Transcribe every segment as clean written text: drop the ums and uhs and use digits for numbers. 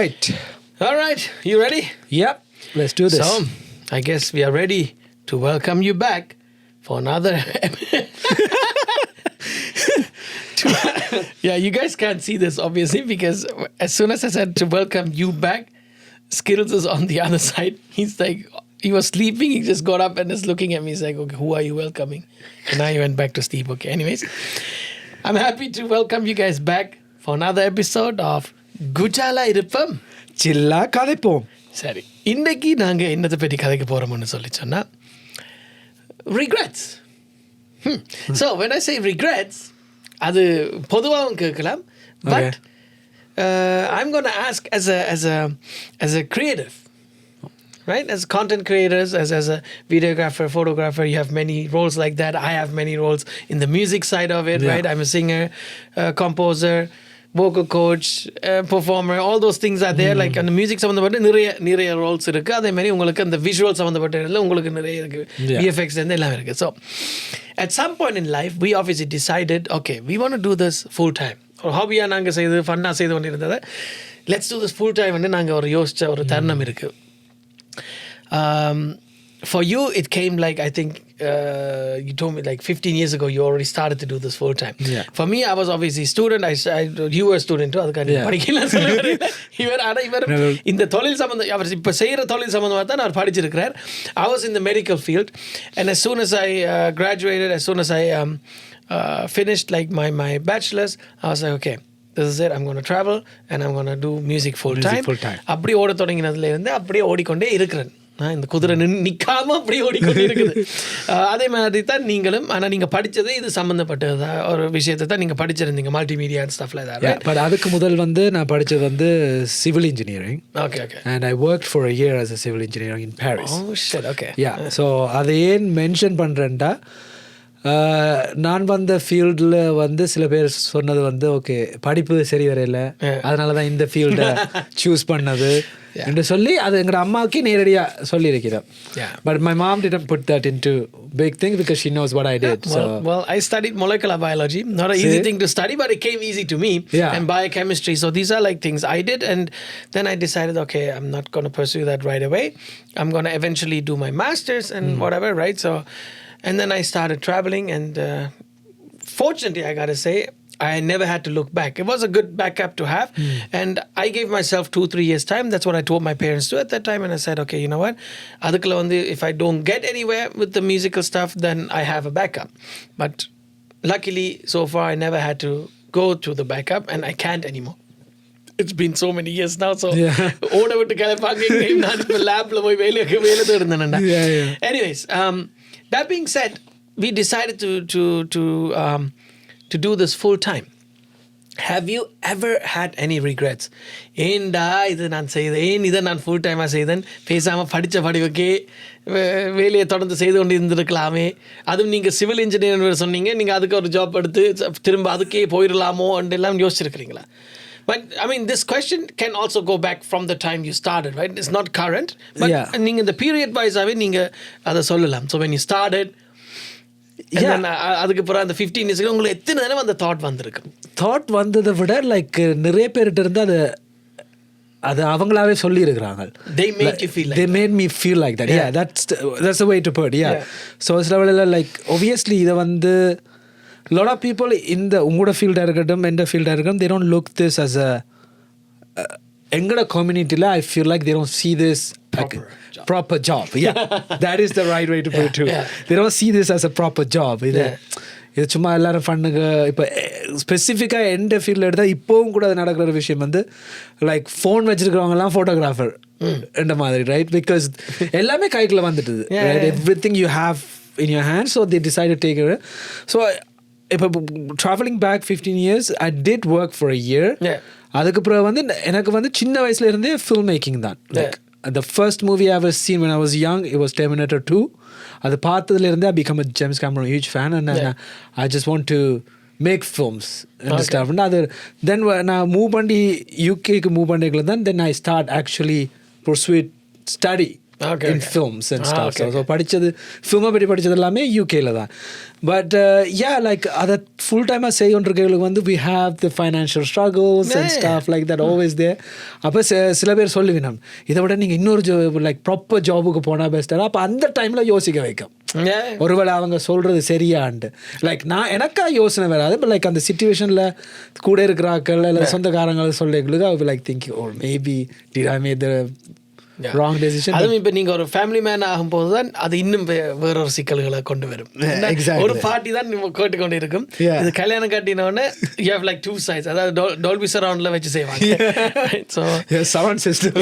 right. All right, you ready? Yep, let's do this. So, I guess we are ready to welcome you back for another. Yeah, you guys can't see this obviously because as soon as I said to welcome you back, Skittles is on the other side. He's like, he was sleeping. He just got up and is looking at me. He's like, okay, who are you welcoming? And now he went back to sleep. Okay, anyways, I'm happy to welcome you guys back for another episode of Gujala Irupam. சில்லா கதைப்போம். சரி, இன்னைக்கு நாங்கள் என்னத்தை பற்றி கதைக்க போகிறோம்னு சொல்லி சொன்னால் regrets. So when I say regrets, அது பொதுவாகவும் கேட்கலாம். But I'm going to ask as a creative, right? As content creators, as a videographer, photographer, you have many roles like that. I have many roles in the music side of it, right? I'm a singer, composer, vocal coach, performer, all those things are there. Like on the music சம்பந்தப்பட்ட நிறைய Rolle's இருக்கு. அதே மாதிரி உங்களுக்கு அந்த visual சம்பந்தப்பட்ட உங்களுக்கு நிறைய இருக்கு. VFX எல்லாம் இருக்கு. So at some point in life we obviously decided, okay, we want to do this full time. ஒரு ஹாபியா நாங்க செய்து ஃபன்னா செய்து கொண்டிருந்ததை let's do this full time ன்னு நாங்க ஒரு யோசிச்ச ஒரு தருணம் இருக்கு. For you, it came like, I think you told me like 15 years ago, you already started to do this full time. Yeah. For me, I was obviously a student. You were a student too. இந்த தொழில் சம்பந்தம் அவர் இப்போ செய்கிற தொழில் சம்பந்தமாக தான் நான் படிச்சிருக்கிறார். I was in the medical field, and as soon as I graduated, as soon as I finished like my bachelor's, I was like, okay, this is it. I'm going to travel and I'm going to do music full time. அப்படி ஓட தொடங்கினதுல இருந்து அப்படியே ஓடிக்கொண்டே இருக்கிறேன். இந்த குதிரை நிற்காம அப்படியே ஓடிக்கொண்டே இருக்குது. அதே மாதிரி தான் நீங்களும். ஆனால் நீங்கள் படித்தது இது சம்மந்தப்பட்டது ஒரு விஷயத்தை தான் நீங்கள் படிச்சிருந்தீங்க, மல்டிமீடியா அண்ட் ஸ்டஃப்ல தான். பட் அதுக்கு முதல் நான் படித்தது civil engineering. Okay okay. And I work for a year as a civil engineer in Paris. Oh shit, okay. Yeah, so அதை ஏன் மென்ஷன் பண்ணுறேன்டா, நான் வந்த ஃபீல்டில் சில பேர் சொன்னது ஓகே படிப்பு சரி வரையில, அதனால தான் இந்த ஃபீல்டை சூஸ் பண்ணது என்று சொல்லி அது எங்கள் அம்மாவுக்கே நேரடியாக சொல்லியிருக்கிறேன். But my mom didn't put that into big thing because she knows what I did. Well, I studied molecular biology. Not an easy thing to study, but it came easy to me. And biochemistry. So these are like things I did. And then I decided, okay, I'm not going to pursue that right away. I'm going to eventually do my master's and whatever, right? So, and then I started traveling. And fortunately, I got to say, I never had to look back. It was a good backup to have. And I gave myself 2-3 years time. That's what I told my parents to at that time. And I said, okay, you know what? If I don't get anywhere with the musical stuff, then I have a backup. But luckily, so far, I never had to go to the backup. And I can't anymore. It's been so many years now. So, anyways, that being said, we decided to do this full time. Have you ever had any regrets? ஏண்டா இது நான் செய்தேன், இதை நான் full டைமாக செய்தேன், பேசாமல் படித்த படிவுக்கே வேலையை தொடர்ந்து செய்து கொண்டு இருந்திருக்கலாமே, அதுவும் நீங்கள் சிவில் இன்ஜினியர் சொன்னீங்க, நீங்கள் அதுக்கு ஒரு ஜாப் எடுத்து திரும்ப அதுக்கே போயிடலாமோ எல்லாம் யோசிச்சிருக்கிறீங்களா? But I mean, this question can also go back from the time you started, right? It's not current, but நீங்கள் இந்த பீரியட் வைஸாகவே நீங்கள் அதை சொல்லலாம். So when you started, அதுக்கு அப்புறம் அந்த 15 இயர்ஸ்க்கு உங்களுக்கு எத்தனை நேரம் அந்த தாட் வந்ததை விட லைக் நிறைய பேர்கிட்ட இருந்து அது அவங்களாவே சொல்லி இருக்கிறாங்க. They made me feel like that. Yeah, that's the way to put it. Yeah. So சில வேளையில லைக் obviously இதை lot of people இந்த உங்களோட ஃபீல்டாக இருக்கட்டும் எந்த ஃபீல்டாக இருக்கட்டும், they don't look this as a எங்களோட கம்யூனிட்டியில் I feel like they don't see this proper job. Yeah, that is the right way to put it too. They don't see this as a proper job. இது சும்மா எல்லாரும் ஃபண்ணுங்க. இப்போ ஸ்பெசிஃபிக்காக எந்த ஃபீல்டில் எடுத்தால் இப்போவும் கூட அது நடக்கிற விஷயம் லைக் ஃபோன் வச்சுருக்கிறவங்கலாம் ஃபோட்டோகிராஃபர் என்ற மாதிரி, ரைட்? பிகாஸ் எல்லாமே கைக்குள்ள வந்துட்டுது, right? Everything you have in your hands, so they decided to take it. So traveling back 15 years, I did work for a year. அதுக்கப்புறம் எனக்கு சின்ன வயசுல இருந்தே ஃபில்ம் மேக்கிங் தான். Like the first movie I ever seen when I was young, it was Terminator 2. அது பார்த்ததுல இருந்தே I become a James Cameron huge fan, and then I just want to make films and stuff. And then நான் move பண்ணி யூகேக்கு move பண்ணிக்கல then I start actually pursue study in films and stuff. So படிச்சது ஃபில்மை பற்றி படிச்சது எல்லாமே யூகேல தான். But like அதை ஃபுல் டைமாக செய்யொன்றிருக்கவங்களுக்கு வந்து we have the financial struggles and stuff like that always there. அப்போ சில பேர் சொல்லுவினோம் இதை விட நீங்கள் இன்னொரு லைக் ப்ராப்பர் ஜாபுக்கு போனால் பெஸ்ட்டாக. அப்போ அந்த டைமில் யோசிக்க வைக்கும் ஒருவேளை அவங்க சொல்கிறது சரியான்ட்டு. லைக் நான் எனக்கா யோசனை வராது. பட் லைக் அந்த சிச்சுவேஷனில் கூட இருக்கிறாக்கள் இல்லை சொந்தக்காரங்கள் சொல்லிங்களுக்கு I will like thinking oh maybe did I made the wrong decision. அதுவும் இப்போ நீங்கள் ஒரு ஃபேமிலி மேன் ஆகும்போது தான் அது இன்னும் வேறொரு சிக்கல்களை கொண்டு வரும். ஒரு பார்ட்டி தான் கேட்டுக்கொண்டு இருக்கும். இது கல்யாணம் கட்டினோடனே you have like two sides. அதாவது டோல்பி சரவுண்டில் வச்சு செய்வாங்க. So surround system.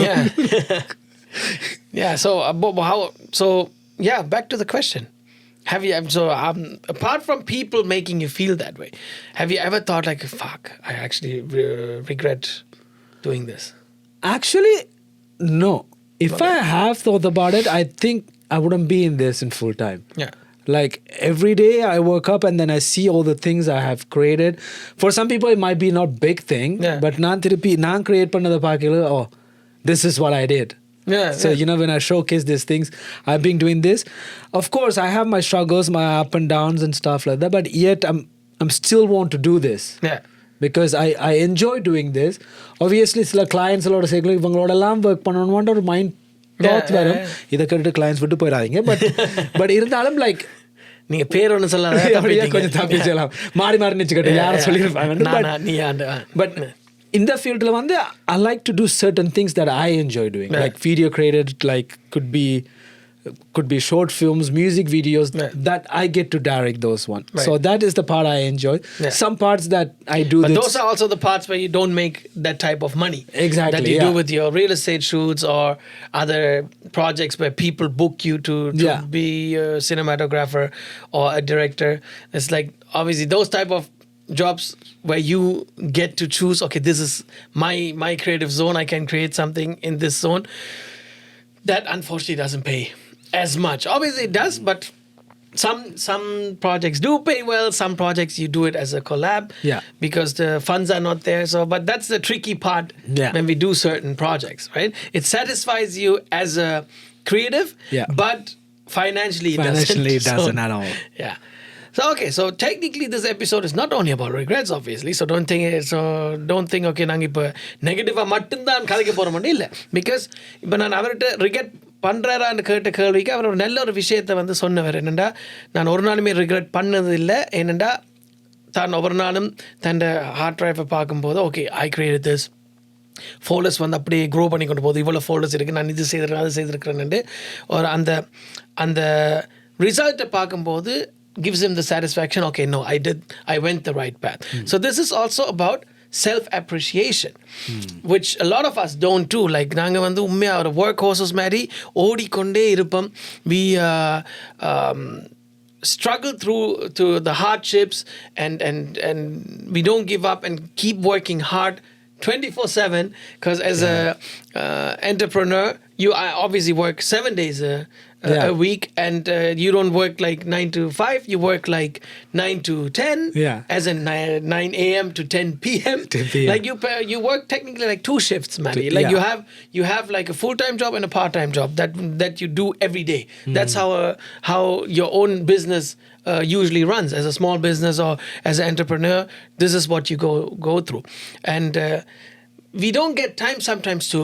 So back to the question. Have you apart from people making you feel that way, have you ever thought like fuck I actually regret doing this? Actually no. If I have thought about it, I think I wouldn't be in this in full time. Like every day I wake up and then I see all the things I have created. For some people it might be not big thing, but நான் create பண்ணத பார்க்கல oh this is what I did. So you know when I showcase these things I've been doing this. Of course I have my struggles, my up and downs and stuff like that, but yet I'm still want to do this. Because I enjoy doing this. Obviously சில clients எல்லாம் சேர்க்கல இவங்களோட எல்லாம் work பண்ணணும்ன்ற ஒரு mind thoughts வரும். இதை கேட்டு clients விட்டு போயிடாதீங்க. பட் இருந்தாலும் லைக் நீங்கள் பேர் ஒன்று சொல்லாத கொஞ்சம் தப்பிச்சலாம் மாறி மாறி நினச்சிக்கிட்டு யாரும் சொல்லியிருப்பாங்க. பட் இந்த ஃபீல்டில் வந்து I like to do certain things that I enjoy doing. Like video created, like could be short films, music videos that I get to direct those ones. So that is the part I enjoy. Some parts that I do. But those are also the parts where you don't make that type of money. Exactly. That you do with your real estate shoots or other projects where people book you to be a cinematographer or a director. It's like obviously those type of jobs where you get to choose okay this is my creative zone, I can create something in this zone. That unfortunately doesn't pay as much. Obviously it does, but some projects do pay well, some projects you do it as a collab because the funds are not there. So but that's the tricky part when we do certain projects, right? It satisfies you as a creative, but financially it doesn't at all. So okay, so technically this episode is not only about regrets obviously, so don't think okay நாங்க இப்போ நெகட்டிவாக மட்டும்தான் கதைக்க போகிறோம் இல்லை. Because இப்போ நான் அவர்கிட்ட ரிக்ரெட் பண்ணுறாரான்னு கேட்ட கேள்விக்கு அவர் ஒரு நல்ல ஒரு விஷயத்தை வந்து சொன்னவர் என்னென்னா நான் ஒரு நாளுமே ரிக்ரெட் பண்ணது இல்லை. ஏனெண்டா தான் ஒவ்வொரு நாளும் தன் ஹார்ட் ட்ரைவை பார்க்கும்போது okay I create this folders வந்து அப்படியே க்ரோ பண்ணி கொண்டு போகுது, இவ்வளோ ஃபோல்டர்ஸ் இருக்குது, நான் இது செய்திருக்கேன் அது செய்திருக்கிறேன்னு ஒரு அந்த ரிசல்ட்டை பார்க்கும்போது gives him the satisfaction okay no I went the right path. So this is also about self appreciation, which a lot of us don't do. Like நாங்க வந்து உண்மையா ஒரு work horses மாதிரி ஓடிக்கொண்டே இருப்போம். We struggle through the hardships and we don't give up and keep working hard 24/7 because as a entrepreneur you obviously work 7 days a week and you don't work like 9 to 5, you work like 9 to 10 as in 9 a.m. to 10 p.m. Like you work technically like 2 shifts Matty. Like you have like a full-time job and a part-time job that you do every day. That's how your own business usually runs. As a small business or as an entrepreneur, this is what you go through. And we don't get time sometimes to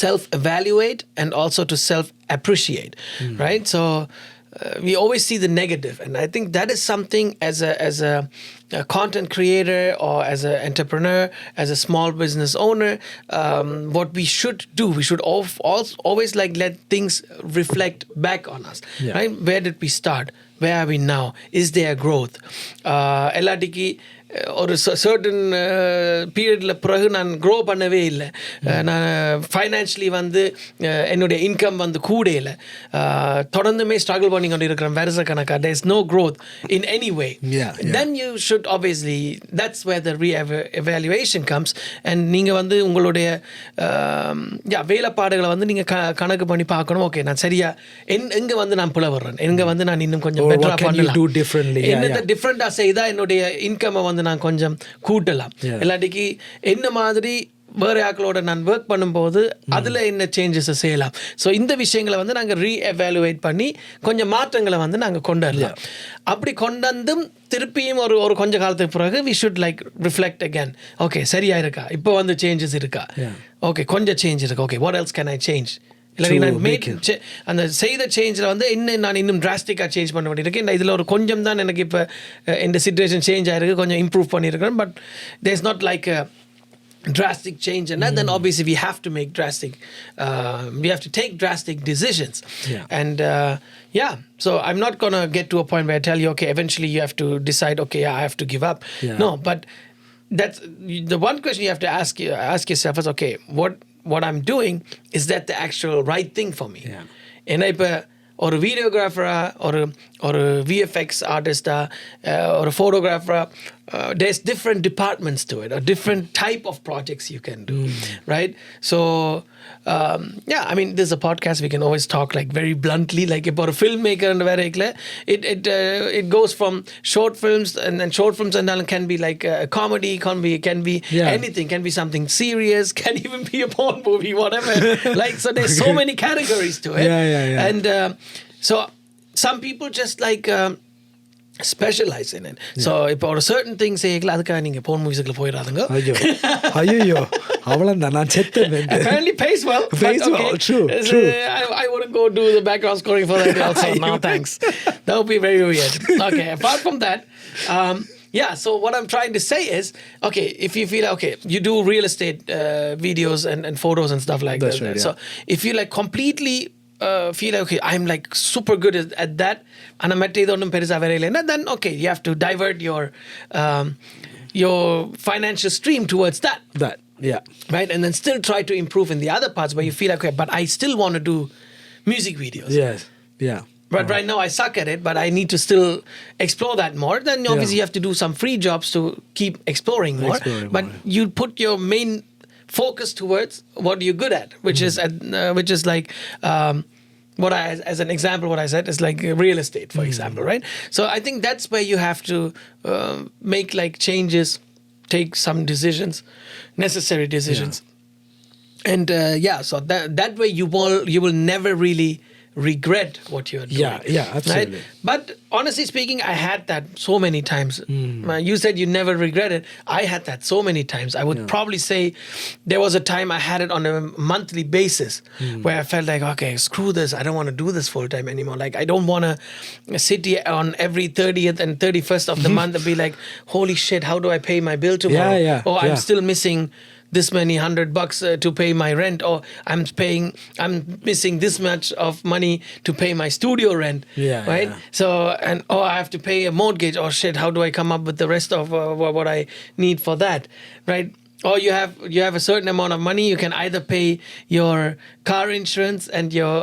self-evaluate and also to self-appreciate, right? So we always see the negative, and I think that is something as a content creator or as an entrepreneur, as a small business owner, what we should do, we should always like let things reflect back on us, right? Where did we start? Where are we now? Is there growth? Eladiki ஒரு certain பீரியடில் பிறகு நான் grow பண்ணவே இல்லை. நான் financially வந்து என்னுடைய income வந்து கூட இல்லை. தொடர்ந்துமே ஸ்ட்ரகிள் பண்ணி கொண்டு இருக்கிறேன் வருஷ கணக்காக. there is no growth in any way. Then you should obviously, that's where the re-evaluation comes. And நீங்கள் வந்து உங்களுடைய வேலைப்பாடுகளை வந்து நீங்கள் கணக்கு பண்ணி பார்க்கணும். ஓகே நான் சரியா எங்கே வந்து நான் புல வர்றேன், எங்கே வந்து நான் இன்னும் கொஞ்சம் பெட்டராக பண்ணலாம், என்னென்ன டிஃப்ரெண்ட்டாக செய்தால் என்னுடைய இன்கம்மை வந்து நான் கொஞ்சம் கூட்டலாம், இல்லாட்டிக்கு என்ன மாதிரி வேறு ஆக்களோட நான் ஒர்க் பண்ணும்போது அதில் என்ன சேஞ்சஸை செய்யலாம். ஸோ இந்த விஷயங்களை வந்து நாங்கள் ரீஎவாலுவேட் பண்ணி கொஞ்சம் மாற்றங்களை வந்து நாங்கள் கொண்டு வரலாம். அப்படி கொண்டு வந்தும் திருப்பியும் ஒரு கொஞ்ச காலத்துக்கு பிறகு we should like reflect again. Okay சரியா இருக்கா, இப்போ வந்து சேஞ்சஸ் இருக்கா, ஓகே கொஞ்சம் சேஞ்ச் இருக்கா, okay what else can I change, இல்லை நான் அந்த செய்த சேஞ்சில் வந்து நான் இன்னும் டிராஸ்டிக்காக சேஞ்ச் பண்ண வேண்டியிருக்கேன். இதில் ஒரு கொஞ்சம் தான் எனக்கு இப்போ இந்த சிச்சுவேஷன் சேஞ்ச் ஆகிருக்கு, கொஞ்சம் இம்ப்ரூவ் பண்ணியிருக்கிறேன். But there is not like drastic change, and then obviously we have to make we have to take drastic decisions. And so I'm not gonna get to a point where I tell you, okay, eventually you have to decide, okay, I have to give up. No, but that's the one question you have to ask yourself is, okay, what I'm doing, is that the actual right thing for me? And if or a videographer or a VFX artist or a photographer, there's different departments to it, or different type of projects you can do, right? So I mean, there's a podcast, we can always talk like very bluntly, like about a filmmaker and it goes from short films, and then short films and then can be like a comedy, can be anything, can be something serious, can even be a porn movie, whatever. Like, so there's so many categories to it. And so some people just like specialize in it. So இப்போ ஒரு certain things செய்யல, அதுக்காக நீங்க porn moviesக்குள்ள போயிடாதீங்க. ஐயோ அவ்வளவுதான், நான் செத்தேன். Apparently pays well. True. I wouldn't go do the background scoring for that also. No thanks. That would be very weird. Okay, apart from that, so what I'm trying to say is, okay, if you feel, okay, you do real estate videos and photos and stuff like that. Right, so if you like completely feel like, okay, I'm like super good at that, and I'm at then okay, you have to divert your financial stream towards that. Right, and then still try to improve in the other parts where you feel like, okay, but I still want to do music videos. But right now I suck at it, but I need to still explore that more. Then obviously you have to do some free jobs to keep exploring more. But you put your main focus towards what you're good at, which is like as an example, what I said is like real estate, for example, right? So I think that's where you have to make like changes, take some decisions, necessary decisions, and so that way you will never really regret what you're doing. Absolutely. Right? But honestly speaking, I had that so many times. You said you never regret it. I had that so many times. I would probably say there was a time I had it on a monthly basis where I felt like, okay, screw this, I don't want to do this full time anymore. Like, I don't want to sit here on every 30th and 31st of the month and be like, holy shit, how do I pay my bill tomorrow? I'm still missing this many $100 to pay my rent, or I'm missing this much of money to pay my studio rent, right? So, and I have to pay a mortgage, or shit, how do I come up with the rest of what I need for that, right? Or you have a certain amount of money, you can either pay your car insurance and your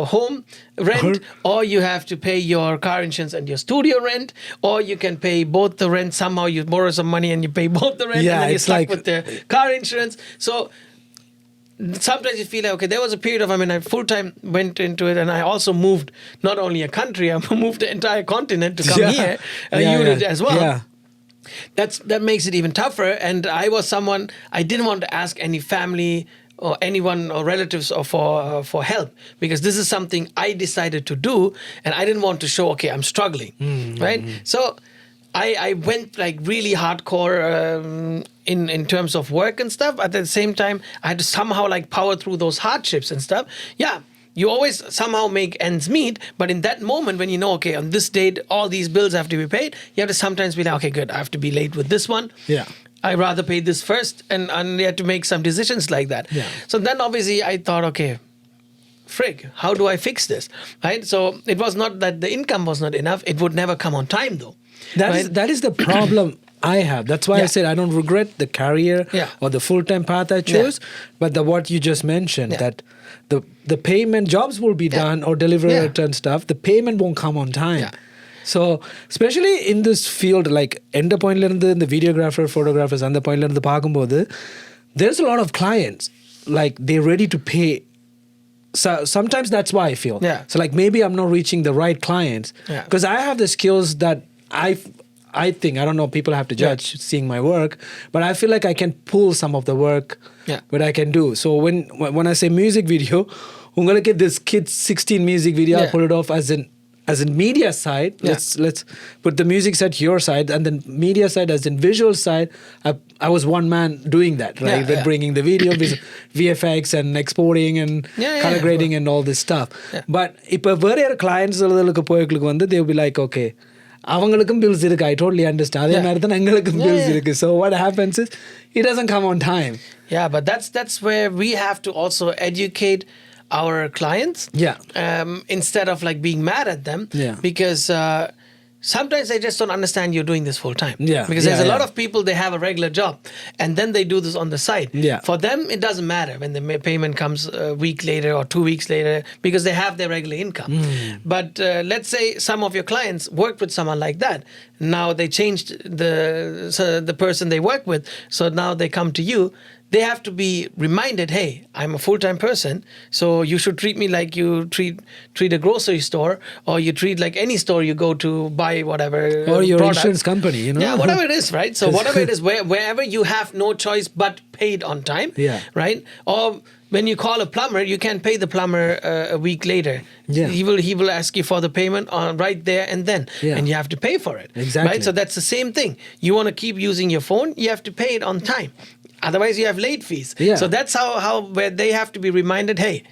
home rent, or you have to pay your car insurance and your studio rent, or you can pay both the rent. Somehow you borrow some money and you pay both the rent, and then you're stuck with the car insurance. So sometimes you feel like, okay, there was a period of, I full-time went into it, and I also moved not only a country, I moved the entire continent to come here, unit as well. That makes it even tougher. And I was someone, I didn't want to ask any family or anyone or relatives or for help, because this is something I decided to do, and I didn't want to show, okay, I'm struggling, right? So I went like really hardcore in terms of work and stuff. At the same time, I had to somehow like power through those hardships and stuff. You always somehow make ends meet, but in that moment when you know, okay, on this date all these bills have to be paid, you have to sometimes be like, okay, good, I have to be late with this one. I'd rather pay this first, and you have to make some decisions like that. So then obviously I thought, okay, frig, how do I fix this, right? So it was not that the income was not enough, it would never come on time though. That is the problem I have. That's why I said I don't regret the career or the full-time path I chose, but what you just mentioned, that the payment, jobs will be done or delivered and stuff, the payment won't come on time. So especially in this field, like end point la irundhu the videographer, photographers and the point la irundhu paakumbodhu, there's a lot of clients like they're ready to pay. So sometimes that's why I feel. So like maybe I'm not reaching the right clients because I have the skills that I think, I don't know, people have to judge seeing my work, but I feel like I can pull some of the work what I can do. So when I say music video, ungalake this kid's 16 music video, I pull it off as in media side. Let's put the music side to your side, and then media side as in visual side. I was one man doing that, right? Bringing the video, VFX and exporting and color grading and all this stuff. But if a clients they'll be like, okay, அவங்களுக்கும் bills இருக்கு. I totally understand. அதே மாதிரி தான் எங்களுக்கும் bills இருக்கு. So what happens is it doesn't come on time. Yeah, but that's where we have to also educate our clients. Instead of like being mad at them. Because sometimes they just don't understand you're doing this full time. Because there's a lot of people, they have a regular job and then they do this on the side. For them, it doesn't matter when the payment comes a week later or 2 weeks later because they have their regular income. But let's say some of your clients worked with someone like that. Now they changed the person they work with. So now they come to you. They have to be reminded, hey, I'm a full-time person, so you should treat me like you treat a grocery store, or you treat like any store you go to buy whatever or your product. Insurance company, you know. Yeah, whatever it is, right? So whatever it is, wherever you have no choice but paid on time, right? Or when you call a plumber, you can pay the plumber a week later. He will ask you for the payment right there and then, and you have to pay for it. Exactly. Right? So that's the same thing. You want to keep using your phone, you have to pay it on time. Otherwise, you have late fees. So that's how where they have to be reminded, hey,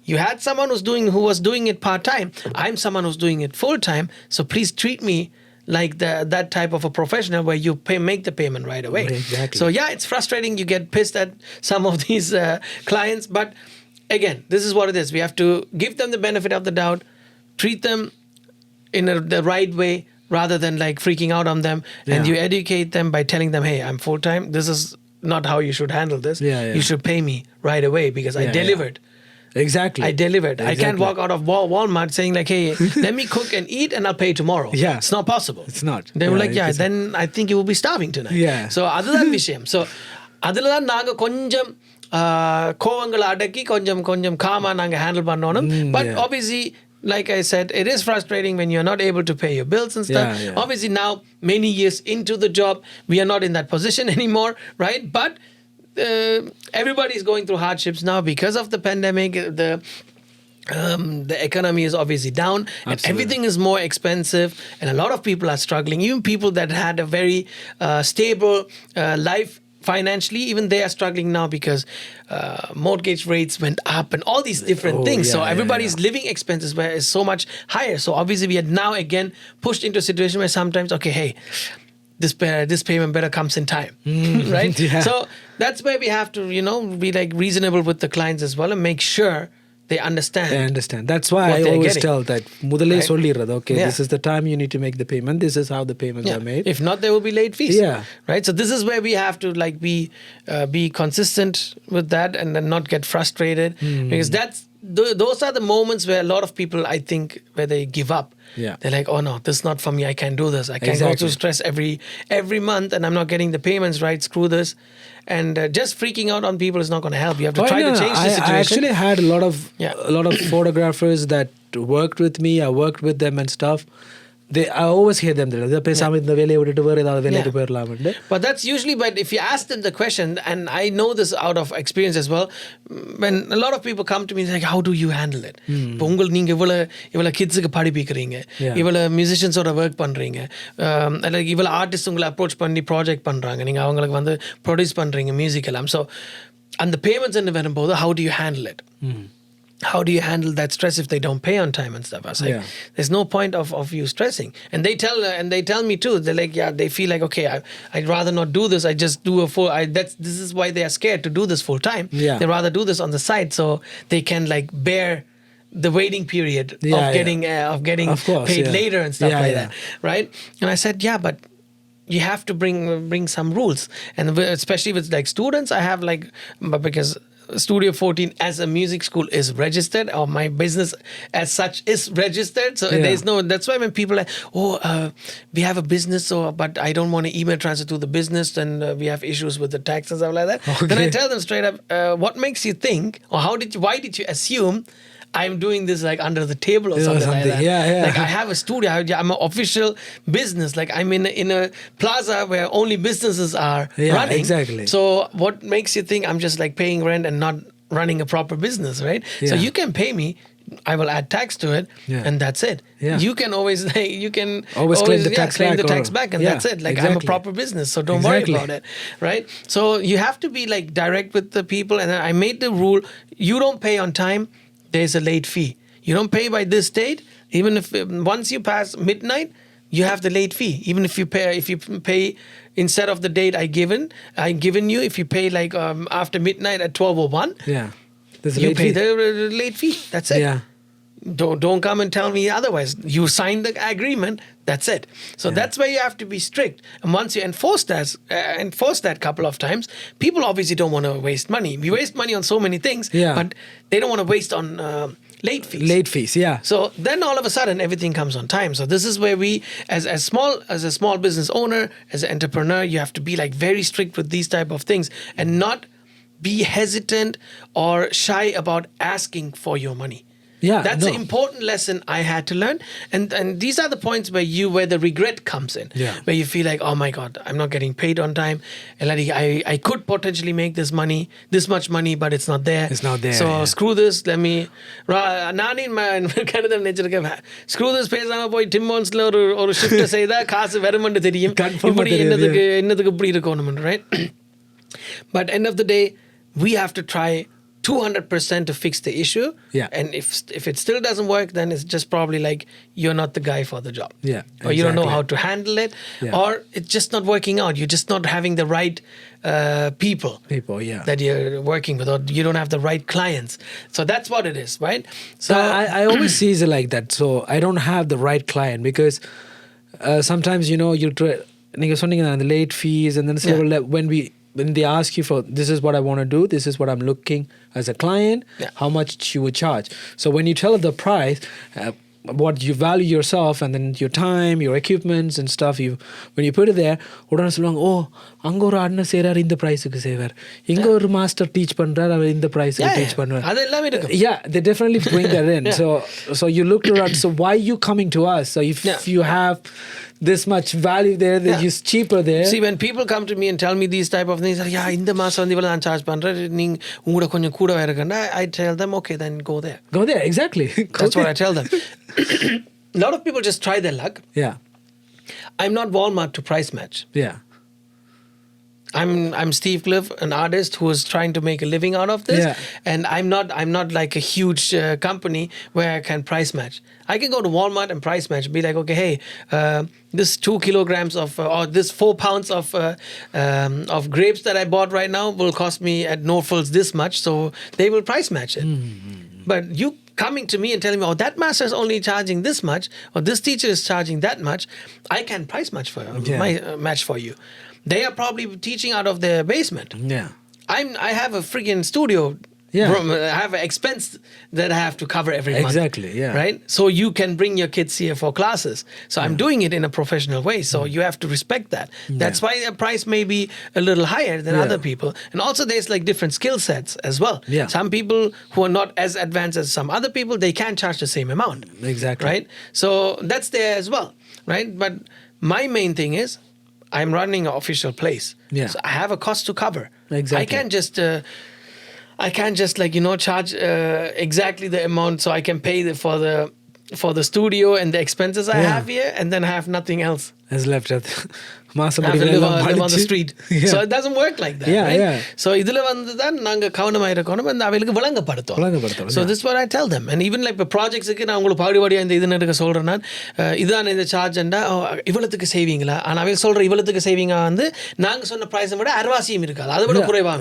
you had someone who was doing it part-time. I'm someone who's doing it full-time. So please treat me like that type of a professional where you make the payment right away. Exactly. So yeah, it's frustrating. You get pissed at some of these clients. But again, this is what it is. We have to give them the benefit of the doubt, treat them in the right way rather than like freaking out on them. And you educate them by telling them, hey, I'm full-time. This is not how you should handle this. You should pay me right away because I delivered. Exactly. I delivered. I can't walk out of Walmart saying like, hey, let me cook and eat and I'll pay tomorrow. It's not possible. It's not. They were like, then I think you will be starving tonight. So அதுதான் விஷயம். So அதில் தான் நாங்கள் கொஞ்சம் கோவங்களை அடக்கி கொஞ்சம் gamma நாங்கள் handle பண்ணணும். But obviously, like I said, it is frustrating when you're not able to pay your bills and stuff. Obviously now, many years into the job, we are not in that position anymore, right? But everybody is going through hardships now because of the pandemic. The economy is obviously down and everything is more expensive and a lot of people are struggling. Even people that had a very stable life financially, even they are struggling now because mortgage rates went up and all these different things. So everybody's living expenses is so much higher. So obviously we are now again pushed into a situation where sometimes, okay, hey, this payment better comes in time, right? So that's where we have to, be like reasonable with the clients as well and make sure they understand. That's why I always tell that முதல்லே சொல்லிடுறது, okay, this is the time you need to make the payment, this is how the payments are made. If not, there will be late fees. Right? So this is where we have to like be consistent with that and then not get frustrated because those are the moments where a lot of people, I think, where they give up. They're like, oh no, this is not for me, I can't do this, I can't go through stress every month and I'm not getting the payments right, screw this. And just freaking out on people is not going to help. You have to try to change the situation. I actually had a lot of photographers that worked with me. I worked with them and stuff. I always hear them. But that's usually, but if you ask them the question, and I know this out of experience as well, when a lot of people come to me, like, how do you handle it? நீங்க இவ்வளவு கிட்ஸுக்கு படிப்பிக்கிறீங்க, இவ்வளவு மியூசிஷியன்ஸோட work பண்றீங்க, இவ்வளவு artist உங்களை approach பண்ணி project பண்றாங்க, நீங்க அவங்களுக்கு வந்து ப்ரொடியூஸ் பண்றீங்க மியூசிக் எல்லாம். ஸோ அந்த பேமெண்ட்ஸ் வரும்போது how do you handle it? How do you handle that stress if they don't pay on time and stuff? I was like, there's no point of you stressing. And they tell me too. They're like, they feel like, okay, I'd rather not do this. I just do a full. This is why they are scared to do this full time. They rather do this on the side so they can like bear the waiting period of getting paid later and stuff like that, right? And I said, but you have to bring some rules, and especially with like students, I have like because Studio 14 as a music school is registered, or my business as such is registered. So there's no, that's why when people are like, we have a business, but I don't want to email transfer to the business, and we have issues with the tax and stuff like that. Then I tell them straight up, what makes you think, or why did you assume I'm doing this like under the table or something like that. Yeah. Like I have a studio. I'm an official business. Like I'm in a plaza where only businesses are running. Exactly. So what makes you think I'm just like paying rent and not running a proper business, right? So Yeah. you can pay me. I will add tax to it, and that's it. Yeah. You can always Always claim the tax back, and that's it. Like I'm a exactly. proper business, so don't worry about it, right? So you have to be like direct with the people. And then I made the rule: you don't pay on time, there's a late fee. You don't pay by this date, even if once you pass midnight, you have the late fee. Even if you pay instead of the date I given you, if you pay like after midnight at 12:01, Yeah. There's a you late pay fee. the late fee. That's it. Yeah. Don't come and tell me otherwise. You signed the agreement. That's it. So that's where you have to be strict. And once you enforce that couple of times, people obviously don't want to waste money. We waste money on so many things, but they don't want to waste on late fees. Late fees, yeah. So then all of a sudden everything comes on time. So this is where we, as a small business owner, as an entrepreneur, you have to be like very strict with these type of things and not be hesitant or shy about asking for your money. Yeah, that's an important lesson I had to learn, and these are the points where the regret comes in, where you feel like, oh my God, I'm not getting paid on time, and like I could potentially make this much money, but it's not there. It's not there. So screw this. Let me. Screw this. பேசாம போய் Timmonsல ஒரு shift செய்தா காசு வரும்னு தெரியும். இப்படி என்னதுக்கு இப்படி இருக்கணும், right? But end of the day, we have to try 200% to fix the issue. Yeah. And if it still doesn't work, then it's just probably like you're not the guy for the job. Yeah. Or you don't know how to handle it. Yeah. Or it's just not working out. You're just not having the right people that you're working with, or you don't have the right clients. So that's what it is, right? So I always see it like that. So I don't have the right client because sometimes, you know, you try, நீங்க சொன்னீங்க the late fees, and then when they ask you for, this is what I want to do, this is what I'm looking as a client, how much you would charge. So when you tell the price, what you value yourself and then your time, your equipments and stuff, when you put it there, உடனே சொல்லுவாங்க, ஓ அங்க ஒரு அண்ணன் செய்றாரு இந்த பிரைஸுக்கு செய்வார், இங்க ஒரு மாஸ்டர் டீச் பண்றாரு அவர் இந்த பிரைஸுக்கு டீச் பண்ணுவார். அதெல்லாம் இருக்கு. Yeah, they definitely bring that in. So you look around, so why you coming to us? So if you have this much value there, that is cheaper there. See, when people come to me and tell me these type of things, இந்த மாசம் வந்து இவ்வளவு நான் charge பண்றேன், நீங்க உங்களோட கொஞ்சம் கூட இருக்குன்னா, I tell them, okay, then go there. Go there, exactly. That's what I tell them. A lot of people just try their luck. Yeah. I'm not Walmart to price match. Yeah. I'm Steve Cliff, an artist who is trying to make a living out of this, and I'm not like a huge company where I can price match. I can go to Walmart and price match, be like, okay, hey, this 2 kilograms of or this 4 pounds of grapes that I bought right now will cost me at No Frills this much, so they will price match it. But you coming to me and telling me, oh, that master is only charging this much, or this teacher is charging that much, I can price match match for you. They are probably teaching out of their basement. Yeah. I have a freaking studio. I have an expense that I have to cover every month. Exactly, yeah. Right? So you can bring your kids here for classes. So I'm doing it in a professional way. So you have to respect that. That's why the price may be a little higher than other people. And also there's like different skill sets as well. Yeah. Some people who are not as advanced as some other people, they can charge the same amount. Exactly. Right? So that's there as well. Right? But my main thing is, I'm running an official place. Yeah. So I have a cost to cover. Exactly. I can't just like, you know, charge exactly the amount so I can pay for the studio and the expenses I have here, and then I have nothing else. Has left at I have to live on the street. So it doesn't work like that. Yeah, right? yeah. So இதுல வந்து தான் நாங்க கவனமா இருக்கணும், and அவங்களுக்கு விளங்கப்படுத்தும். So this is what I tell them. And even like the projectsக்கு நான் உங்களுக்கு பாடியா இந்த இது நடக்க சொல்றேன், நான் இதான் இந்த சார்ஜ்ண்டா இவ்வளவுக்கு செய்வீங்களா, ஆனா அவன் சொல்ற இவ்வளவுக்கு செய்வீங்க வந்து நாங்க சொன்ன பிரைஸ் விட அரைவாசியும் இருக்காது, அதை விட குறைவா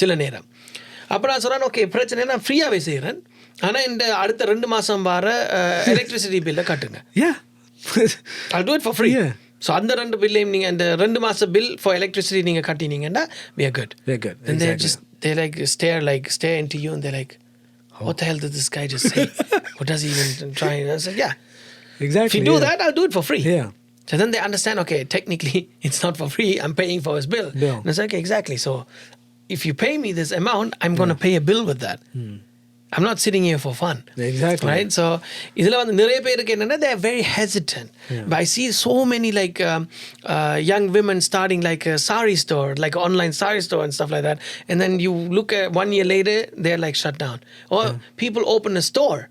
சில நேரம். அப்ப நான் சொல்றேன், ஓகே பிரச்சனை, நான் ஃப்ரீயாவே செய்யறேன், ஆனா இந்த அடுத்த 2 மாசம் வர எலக்ட்ரிசிட்டி பில்ல கட்டுங்க. I'll do it for free. So அந்த 2 பில்லையும் நீங்க அந்த 2 மாச பில் for electricity நீங்க கட்டினீங்கன்னா we are good. And they like stare into you, and they're like, what the hell did this guy just say? What does he even try? And I said, exactly. If you do that, I'll do it for free. So then they understand, okay, technically it's not for free, I'm paying for his bill. And it's like, exactly. So if you pay me this amount, I'm going to pay a bill with that. I'm not sitting here for fun. Exactly. Right? So, இதுல வந்து நிறைய பேருக்கு என்னன்னா they are very hesitant. But I see so many like young women starting like a sari store, like online sari store and stuff like that. And then you look at 1 year later, they're like shut down. Or people open a store.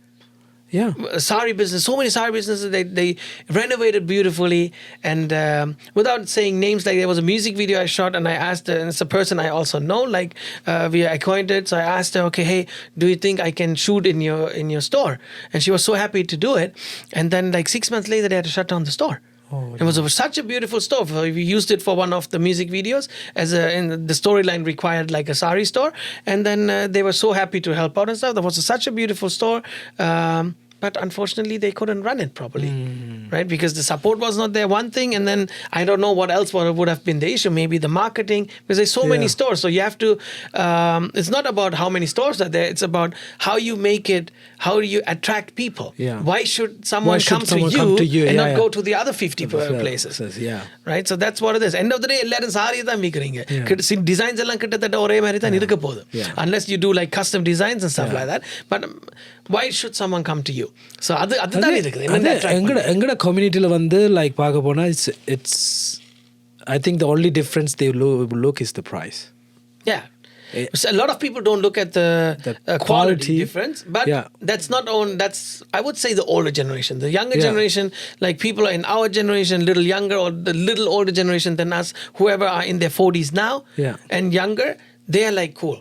Yeah. Sari business, so many sari businesses, they renovated beautifully, and without saying names, like there was a music video I shot, and I asked her, and it's a person I also know, like we are acquainted, so I asked her, okay, hey, do you think I can shoot in your store? And she was so happy to do it, and then like 6 months later they had to shut down the store. It was such a beautiful store. We used it for one of the music videos and the storyline required like a sari store, and then they were so happy to help out and stuff. That was such a beautiful store. But unfortunately, they couldn't run it properly, right? Because the support was not there, one thing, and then I don't know what else would have been the issue. Maybe the marketing, because there's so many stores. So you have to, it's not about how many stores are there. It's about how you make it, how do you attract people. Yeah. Why should someone come to you and not go to the other 50 places? Yeah. Right? So that's what it is. End of the day, எல்லாரும் sorry தான் விக்கிறீங்க. Designs எல்லாம் கிட்டத்தட்ட ஒரே மாதிரி தான் இருக்க போகுது. Unless you do like custom designs and stuff like that. But why should someone come to you? So அதுதான் இருக்குது. எங்கட கம்யூனிட்டியில் வந்து லைக் பார்க்க போனால் it's I think the only difference they look is the price. Yeah. So a lot of people don't look at the quality difference, but that's I would say the older generation. The younger generation, like people in our generation, little younger or the little older generation than us, whoever are in their 40s now and younger, they are like cool.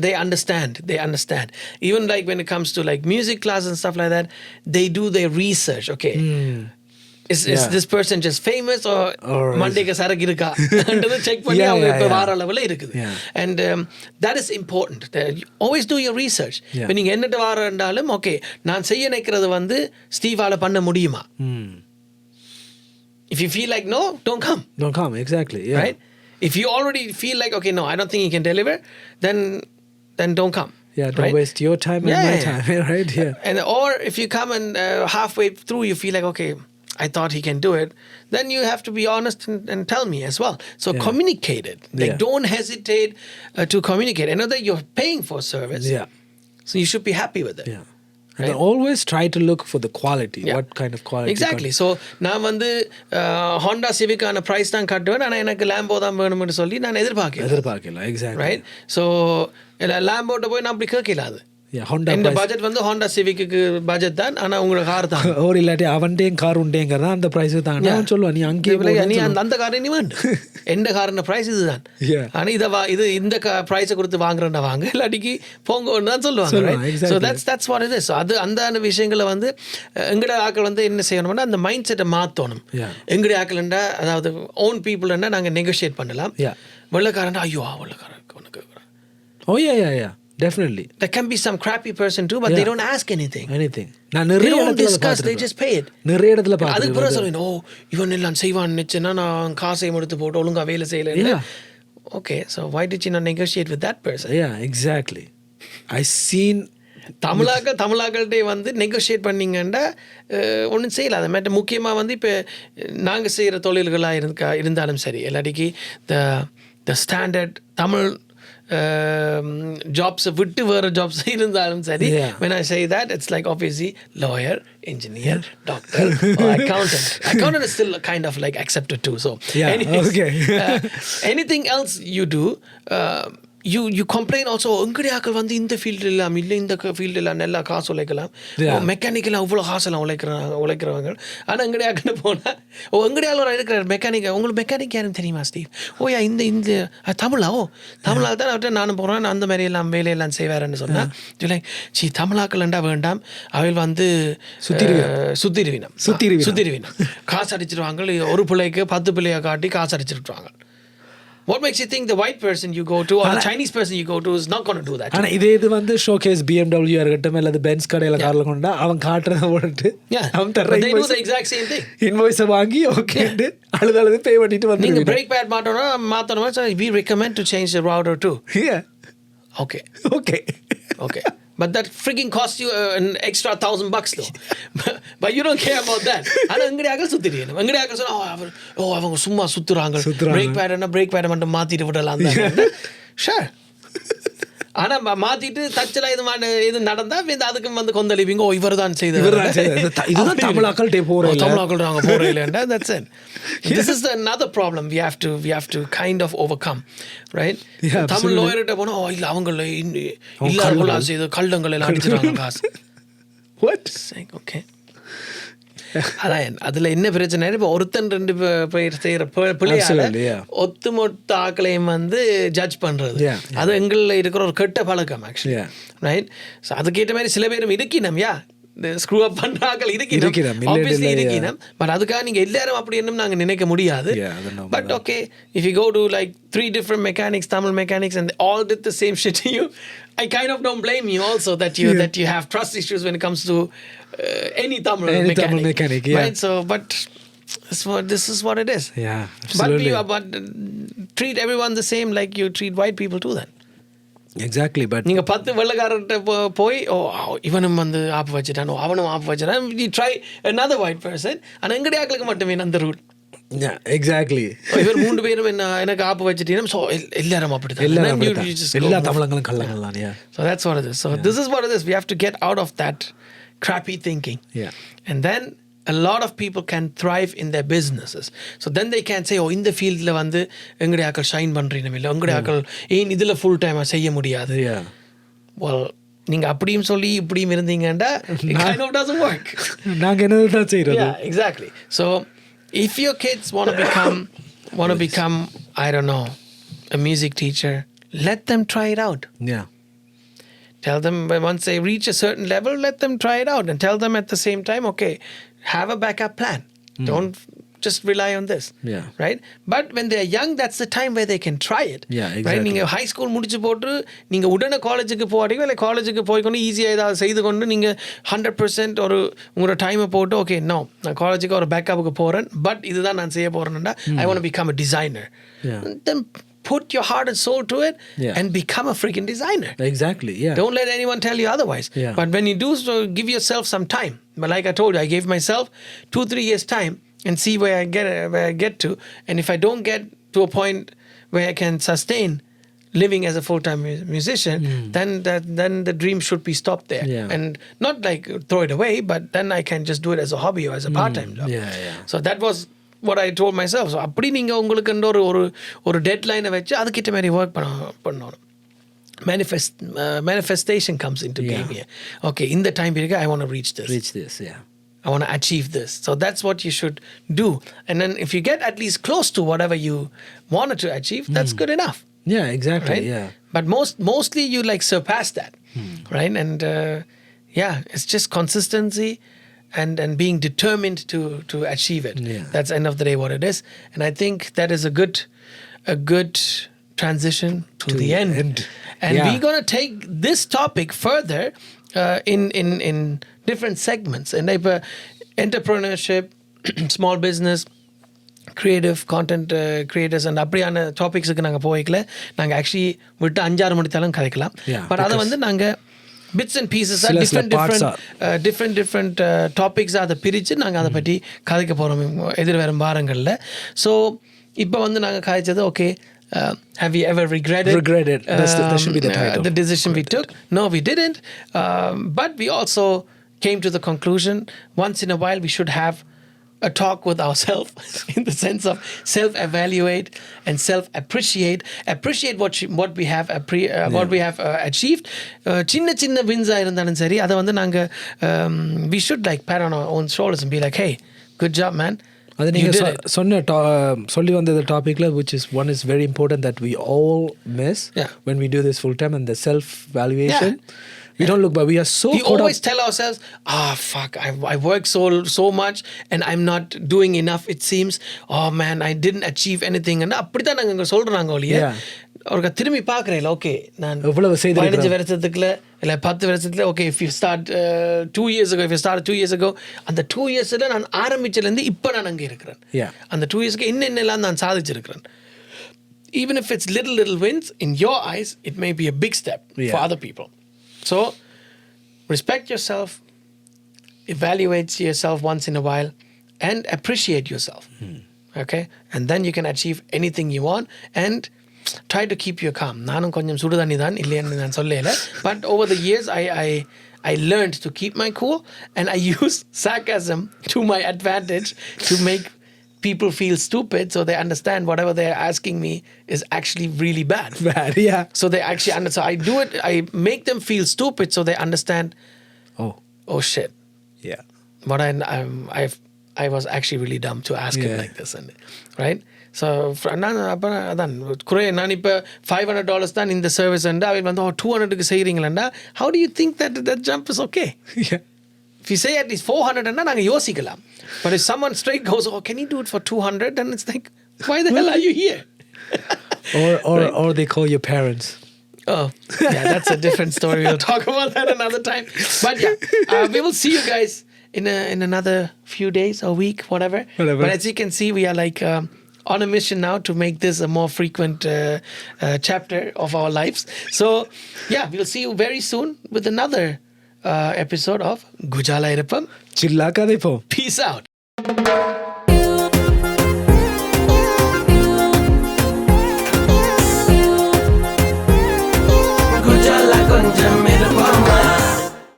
They understand. Even like when it comes to like music class and stuff like that, they do their research. Okay. Is this person just famous or Monday சரக்கு இருக்கா ன்றதை check பண்ணி அவங்க இப்ப வார லெவல்ல இருக்குது. And that is important. Always do your research. இப்போ நீங்க என்னட்ட வாரண்டாலும் ஓகே நான் செய்ய நினைக்கிறது வந்து ஸ்டீவால பண்ண முடியுமா? If you feel like no, don't come. Exactly. Right? If you already feel like okay, no, I don't think he can deliver, then don't come. Don't waste your time and my time. Right? And or if you come and halfway through you feel like okay, I thought he can do it, then you have to be honest and tell me as well. So communicate it. Like don't hesitate to communicate. I know that you're paying for service. So you should be happy with it. And always try to look for the quality. What kind of quality? Exactly. So நான் வந்து Honda Civic ஆன price தான் கட்டுவேன், ஆனா எனக்கு Lambo தான் வேணும்னு சொல்லி நான் எதிர்பார்க்கல. Exactly. Right? So Lambo போய் நான் அப்படி கேட்கலாது. Honda இந்த பட்ஜெட் வந்து Honda Civicக்கு பட்ஜெட் தான், ஆனா உங்க கார் தான் ஒரு இல்லாட்டி அவன்டேயும் கார் உண்டேங்கறதா அந்த பிரைஸ் தான் நான் சொல்லுவேன். நீ அங்கே நீ அந்த கார் நீ வேண்டு எந்த காரன பிரைஸ் இதுதான், ஆனா இது இந்த பிரைஸ் கொடுத்து வாங்குறேன்னா வாங்க இல்லாட்டிக்கு போங்கன்னு தான் சொல்லுவாங்க. So that's what it is. So அது அந்த விஷயங்களை வந்து எங்கட ஆட்கள் வந்து என்ன செய்யணும்னா அந்த மைண்ட் செட்டை மாற்றணும். எங்கட ஆட்கள்ண்டா அதாவது ஓன் பீப்புள்ண்டா நாங்கள் நெகோஷியேட் பண்ணலாம். வெள்ளக்காரன்டா ஐயோ வெள்ளக்காரன் உனக்கு definitely there can be some crappy person too, but they don't ask anything. நான் they don't discuss, they just pay it. நிறைய இடத்துல பாத்து அதுக்கு பிறகு சொல்றேன் ஓ இவன் எல்லாம் செய்வான் நினைச்சேன்னா நான் காசை எடுத்து போட்டு ஒழுங்கா வேலை செய்யல. Okay, so why did you not negotiate with that person? Exactly. I seen தமிழாக்கள்கிட்ட வந்து நெகோஷியேட் பண்ணிங்கன்னா ஒன்றும் செய்யல. அதை மாதிரி முக்கியமாக வந்து இப்போ நாங்கள் செய்கிற தொழில்களாக இருந்தாலும் சரி இல்லாட்டிக்கு த ஸ்டாண்டர்ட் தமிழ் jobs விட்டு வேற jobs இருந்தாலும் சரி, when I say that it's like obviously lawyer, engineer, doctor or accountant is still kind of like accepted too. So anyways, anything else you do, you complain also எங்கடி ஆக்கள் வந்து இந்த field எல்லாம் இல்லை இந்த ஃபீல்டு எல்லாம் நல்லா காசு உழைக்கலாம், மெக்கானிக்கெல்லாம் இவ்வளோ காசெல்லாம் உழைக்கிறவங்க. ஆனால் எங்கடி ஆக்கள் போனால் எங்கடி ஆள் இருக்கிற மெக்கானிக் உங்களுக்கு மெக்கானிக் யாரும் தெரியுமா ஸ்டீவ்? ஓயா இந்த தமிழால் தான் அவர்கிட்ட நானும் போகிறேன் அந்த மாதிரி எல்லாம் வேலையெல்லாம் செய்வாருன்னு சொன்னால் இல்லை தமிழாக்கள்ண்டா வேண்டாம் அவள் வந்து சுத்திருவினம் காசு அடிச்சிருவாங்க. ஒரு பிள்ளைக்கு 10 பிள்ளையை காட்டி காசு அடிச்சிருவாங்க. What makes you think the white person you go to or the Chinese person you go to is not going to do that? ஆனா இது வந்து ஷோகேஸ் BMW இருக்கட்டும் அல்லது பென்ஸ் கடையில கார்ல கொண்டா அவன் காட்டுறத போட்டு அவன் தர they do the exact same thing. Invoice வாங்கி ஓகேன்னு அழுது பே பண்ணிட்டு வந்து நீங்க பிரேக் பேட் மாத்தணும் so we recommend to change the router too. Okay. But that freaking costs you an extra $1,000 though. But you don't care about that. ஆனா எங்கடியாக சுத்திடுறீங்க. எங்கடியாக சொன்னா அவங்க சும்மா சுத்துறாங்க. பிரேக் பேட் மட்டும் மாத்திட்டு விடலாம் தான். Sure. ஆனா மாத்திட்டு தச்சலா இது நடந்தா அதுக்கு வந்து கொந்தளிப்பீங்க. ஓ இவர் தான் இதுதான் தமிழாக்கள்கிட்ட போறேன் தமிழாக்கள் நாங்க போறேன். That's it. This is another problem we have to kind of overcome, right? Tamil லாயர்கிட்ட போனா ஓ இல்ல அவங்க இல்ல செய்து கள்ளங்கள் எல்லாம் அடிச்சிட்டாங்க காசு. What? Okay. அதான் அதுல என்ன பிரச்சனை, இப்போ ஒருத்தன் 2 பேர் செய்யற பிள்ளையால ஒத்துமொத்த ஆக்களையும் வந்து ஜட்ஜ் பண்றது, அது எங்களில் இருக்கிற ஒரு கெட்ட பழக்கம் ஆக்சுவலி, ரைட்? ஸோ அதுக்கேற்ற மாதிரி சில பேரும் இருக்கணும், ஸ்க்ரூ அப் பண்ற ஆக்கள் இருக்கணும், பட் அதுக்காக நீங்க எல்லாரும் அப்படி என்னும் நாங்க நினைக்க முடியாது. But okay, if you go to like 3 different mechanics, Tamil mechanics, and they all did the same shit to you, I kind of don't blame you also that you have trust issues when it comes to any Tamil mechanic, right? So but this is what it is. Absolutely. But treat everyone the same like you treat white people too then. Exactly. But நீங்க 10 வெள்ளக்காரர்கிட்ட போய் ஓ இவனும் வந்து ஆப்பு வச்சுட்டான், அவனும் ஆப்பு வச்சுட்டான், you try another white person, ஆனா எங்கடைய ஆக்களுக்கு மட்டுமே அந்த ரூல். எக்ஸாக்ட்லி. இவர் 3 பேரும் எனக்கு ஆப்பு வச்சுட்டீங்கன்னா ஸோ எல்லாரும் அப்படிதான், எல்லா தமிழங்களும் கள்ளங்கள் தான். So that's what it is. So this is what it is. We have to get out of that crappy thinking. And then a lot of people can thrive in their businesses. So then they can say, oh, in the field la vandu engade akal shine பண்றீங்க இல்ல, engade akal ஏன் இதுல full time செய்ய முடியாது. Well, நீங்க அப்படியும் சொல்லி இப்படியும் இருந்தீங்கடா it kind of doesn't work. நாங்க என்னடா செய்யறது? Yeah, exactly. So if your kids want to become I don't know, a music teacher, let them try it out. Tell them once they reach a certain level, let them try it out, and tell them at the same time, okay, have a backup plan. Don't just rely on this. Right? But when they are young, that's the time where they can try it. Exactly. Right? நீங்க high school முடிச்சு போட்டு நீங்க உடனே காலேஜுக்கு போறீங்க, இல்லை காலேஜுக்கு போய்க்கொண்டு ஈஸியாக ஏதாவது செய்து கொண்டு நீங்க 100% ஒரு உங்களோட டைமை போட்டு ஓகே நோ நான் காலேஜுக்கு ஒரு பேக்கப்புக்கு போகிறேன், பட் இதுதான் நான் செய்ய போகிறேன்னா I want to become a designer. Then put your heart and soul to it and become a freaking designer. Exactly. Don't let anyone tell you otherwise. But when you do so, give yourself some time. But like I told you, I gave myself 2-3 years time and see where I get to. And if I don't get to a point where I can sustain living as a full-time musician, then the dream should be stopped there. And not like throw it away, but then I can just do it as a hobby or as a part-time job. So that was what I told myself. So அப்படி நீங்க உங்களுக்கு ஒரு டெட்லைனை வச்சு அதுக்கிட்ட மாதிரி work பண்ணணும். Manifestation comes into game here. Okay, in the time period I want to reach this. I want to achieve this. So that's what you should do. And then if you get at least close to whatever you wanted to achieve, that's good enough. Exactly. Right? But mostly you like surpass that. Right? And it's just consistency and being determined to achieve it. That's end of the day what it is. And I think that is a good transition to the end. And we're going to take this topic further in different segments. And like entrepreneurship, small business, creative content creators and அப்படியான டாபிக்ஸுக்கு நாங்கள் போய்க்கல. நாங்கள் actually விட்டு 5-6 மணி theorem Kathaikkalam. But அதை வந்து நாங்கள் bits and pieces different topics அதை பிரித்து நாங்கள் அதை பற்றி கதைக்க போகிறோம் எதிர்வரும் வாரங்களில். ஸோ இப்போ வந்து நாங்கள் கதைச்சது okay, have you ever regretted that should be the title, the decision we took? No, we didn't. But we also came to the conclusion once in a while we should have a talk with ourselves in the sense of self-evaluate and self-appreciate what we have what we have achieved. சின்ன wins இருந்தாலும் சரி அதை வந்து நாங்கள் we should like pat on our own shoulders and be like, hey, good job man. அது நீங்கள் சொல்லி வந்த டாபிக்ல which is one is very important that we all miss when we do this full time, and the self-valuation. We don't look back. We are so. We always tell ourselves, fuck, I work so much and I'm not doing enough. It seems, oh man, I didn't achieve anything. And அப்படிதான் நாங்க சொல்றாங்க ஒழிய அவருக்கு திரும்பி பார்க்குறேன். Okay, நான் 15 வருஷத்துக்குள்ள இல்லை 10 வருஷத்துல okay, if you start 2 years ago, if you started 2 years ago, அந்த 2 yearsல நான் ஆரம்பிச்சதுலேருந்து இப்போ நான் அங்கே இருக்கிறேன். அந்த 2 yearsக்கு என்னென்னலாம் நான் சாதிச்சிருக்கிறேன். Even if it's little wins, in your eyes, it may be a big step for other people. So, respect yourself, evaluate yourself once in a while, and appreciate yourself. Okay? And then you can achieve anything you want. And try to keep your calm. நானும் கொஞ்சம் சுடுதண்ணி தான் இல்லைன்னு நான் சொல்லல. But over the years, I learned to keep my cool, and I use sarcasm to my advantage to make people feel stupid, so they understand whatever they're asking me is actually really bad. Bad, yeah. So they actually understand. So I do it. I make them feel stupid, so they understand. Oh shit. Yeah. But I was actually really dumb to ask him like this, and right. So நான் அப்போ அதான் நான் இப்போ $500 தான் இந்த service அண்டா அவன் வந்து 200க்கு செய்கிறீங்களா, how do you think that jump is okay? Yeah. If you say at least 400 ன்னா நாங்கள் யோசிக்கலாம். But if someone straight goes, oh, can you do it for 200? Then it's like, why the hell are you here? Or they call your parents. Oh, yeah, that's a different story. We'll talk about that another time. But yeah, we will see you guys in another few days or week, whatever. But as you can see, we are like on a mission now to make this a more frequent chapter of our lives. So yeah, we'll see you very soon with another episode of Gujala Irapam. Chilla Kadipom. Peace out.